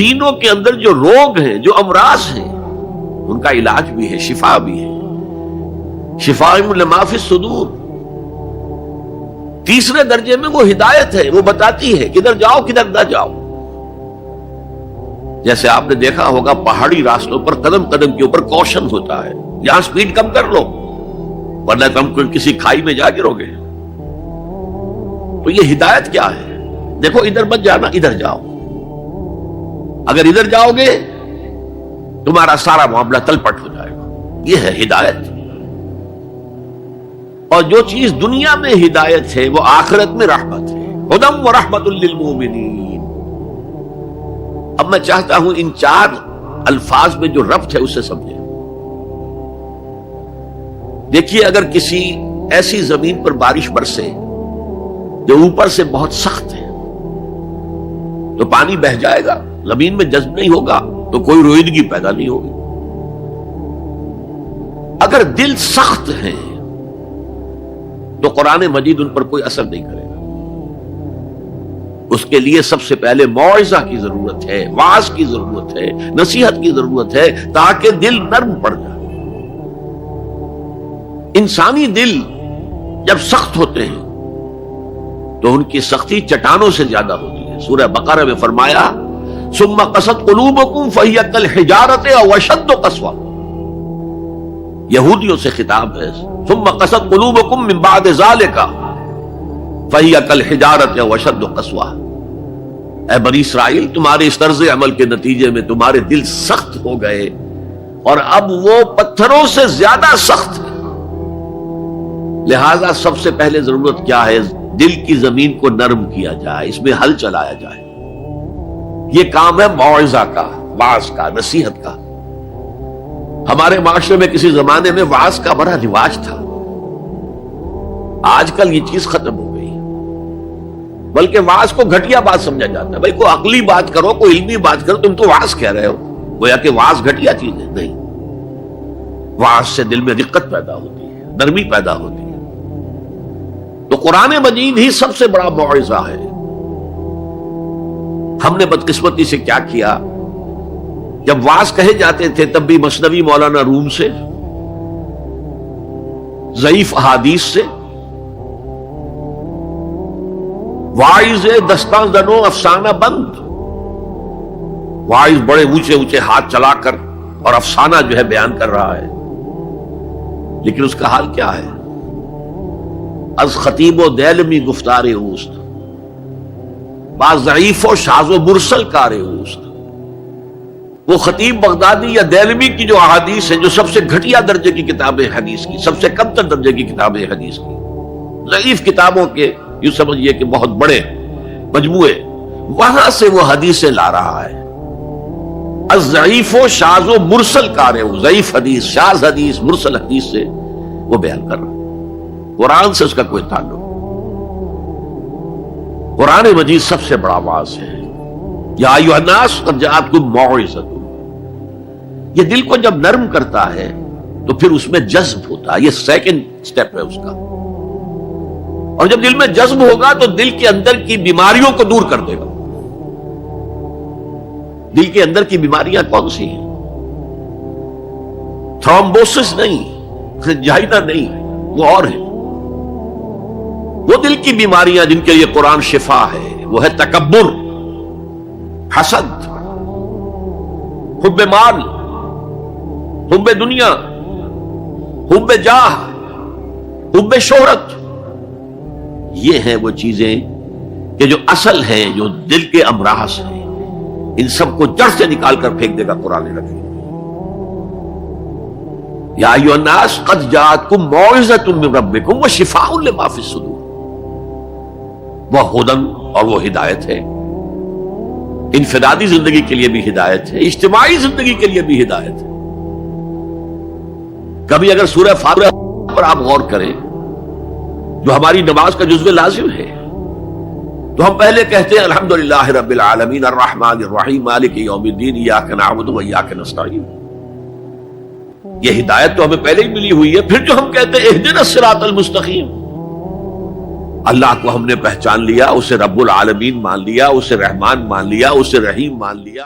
سینوں کے اندر جو روگ ہیں، جو امراض ہیں، ان کا علاج بھی ہے، شفا بھی ہے، شفاء لما فی الصدور۔ تیسرے درجے میں وہ ہدایت ہے، وہ بتاتی ہے کدھر جاؤ کدھر نہ جاؤ۔ جیسے آپ نے دیکھا ہوگا پہاڑی راستوں پر قدم قدم کے اوپر کوشن ہوتا ہے، یہاں سپیڈ کم کر لو ورنہ تم کسی کھائی میں جا گرو گے۔ تو یہ ہدایت کیا ہے؟ دیکھو ادھر مت جانا، ادھر جاؤ، اگر ادھر جاؤ گے تمہارا سارا معاملہ تلپٹ ہو جائے گا۔ یہ ہے ہدایت۔ اور جو چیز دنیا میں ہدایت ہے وہ آخرت میں رحمت ہے، ہدی و رحمت للمؤمنین۔ اب میں چاہتا ہوں ان چار الفاظ میں جو ربط ہے اسے سمجھیں۔ دیکھیے اگر کسی ایسی زمین پر بارش برسے جو اوپر سے بہت سخت ہے تو پانی بہہ جائے گا، زمین میں جذب نہیں ہوگا تو کوئی روئیدگی پیدا نہیں ہوگی۔ اگر دل سخت ہیں تو قرآن مجید ان پر کوئی اثر نہیں کرے گا۔ اس کے لیے سب سے پہلے موعظہ کی ضرورت ہے، واعظ کی ضرورت ہے، نصیحت کی ضرورت ہے تاکہ دل نرم پڑ جائے۔ انسانی دل جب سخت ہوتے ہیں تو ان کی سختی چٹانوں سے زیادہ ہوتی ہے۔ سورہ بقرہ میں فرمایا ثم قست قلوبکم فہی کالحجارۃ او اشد قسوۃ۔ یہودیوں سے خطاب ہے، ثم قست قلوبکم من بعد ذلک فہی کالحجارۃ او اشد قسوۃ۔ اے بنی اسرائیل، تمہارے اس طرز عمل کے نتیجے میں تمہارے دل سخت ہو گئے اور اب وہ پتھروں سے زیادہ سخت ہے۔ لہذا سب سے پہلے ضرورت کیا ہے؟ دل کی زمین کو نرم کیا جائے، اس میں حل چلایا جائے۔ یہ کام ہے موعظہ کا، واعظ کا، نصیحت کا۔ ہمارے معاشرے میں کسی زمانے میں واعظ کا بڑا رواج تھا، آج کل یہ چیز ختم ہو گئی، بلکہ واعظ کو گھٹیا بات سمجھا جاتا ہے۔ بھائی کوئی عقلی بات کرو، کوئی علمی بات کرو، تم تو واعظ کہہ رہے ہو، گویا کہ واعظ گھٹیا چیز ہے۔ نہیں، واعظ سے دل میں رقت پیدا ہوتی ہے، نرمی پیدا ہوتی ہے۔ تو قرآن مجید ہی سب سے بڑا موعظہ ہے۔ ہم نے بدقسمتی سے کیا کیا، جب واعظ کہے جاتے تھے تب بھی مثنوی مولانا روم سے، ضعیف احادیث سے، واعظ دستاں زنو افسانہ بند، واعظ بڑے اونچے اونچے ہاتھ چلا کر اور افسانہ جو ہے بیان کر رہا ہے، لیکن اس کا حال کیا ہے؟ از خطیب و دیلمی گفتار اوست، با ضعیف و شاذ و مرسل کار اوست۔ وہ خطیب بغدادی یا دیلمی کی جو احادیث ہیں، جو سب سے گھٹیا درجے کی کتابیں حدیث کی، سب سے کم تر درجے کی کتابیں حدیث کی، ضعیف کتابوں کے یوں سمجھئے کہ بہت بڑے مجموعے، وہاں سے وہ حدیثیں لا رہا ہے۔ از ضعیف و شاذ و مرسل کار اوست، ضعیف حدیث، شاذ حدیث، مرسل حدیث سے وہ بیان کر رہا ہے۔ قرآن سے اس کا کوئی تعلق۔ قرآن مجید سب سے بڑا واعظ ہے۔ یا ایھا الناس قد جاءتکم موعظۃ۔ یہ دل کو جب نرم کرتا ہے تو پھر اس میں جذب ہوتا ہے، یہ سیکنڈ سٹیپ ہے اس کا۔ اور جب دل میں جذب ہوگا تو دل کے اندر کی بیماریوں کو دور کر دے گا۔ دل کے اندر کی بیماریاں کون سی ہیں؟ تھرومبوسس نہیں، جائنا نہیں، وہ اور ہے۔ وہ دل کی بیماریاں جن کے لیے قرآن شفا ہے، وہ ہے تکبر، حسد، حب مال، حب دنیا، حب جاہ، حب شہرت۔ یہ ہیں وہ چیزیں کہ جو اصل ہیں، جو دل کے امراض ہیں، ان سب کو جڑ سے نکال کر پھینک دے گا قرآن رکھے۔ یا ایھا الناس قد جاءتکم موعظۃ من ربکم وشفاء لما فی الصدور۔ وہ ہدن اور وہ ہدایت ہے، انفرادی زندگی کے لیے بھی ہدایت ہے، اجتماعی زندگی کے لیے بھی ہدایت ہے۔ کبھی اگر سورہ فاتحہ پر آپ غور کریں جو ہماری نماز کا جزو لازم ہے، تو ہم پہلے کہتے ہیں الحمدللہ رب العالمین الرحمن الرحیم مالک یوم الدین ایاک نعبد و ایاک نستعین۔ یہ ہدایت تو ہمیں پہلے ہی ملی ہوئی ہے۔ پھر جو ہم کہتے ہیں اہدنا الصراط المستقیم، اللہ کو ہم نے پہچان لیا، اسے رب العالمین مان لیا، اسے رحمان مان لیا، اسے رحیم مان لیا۔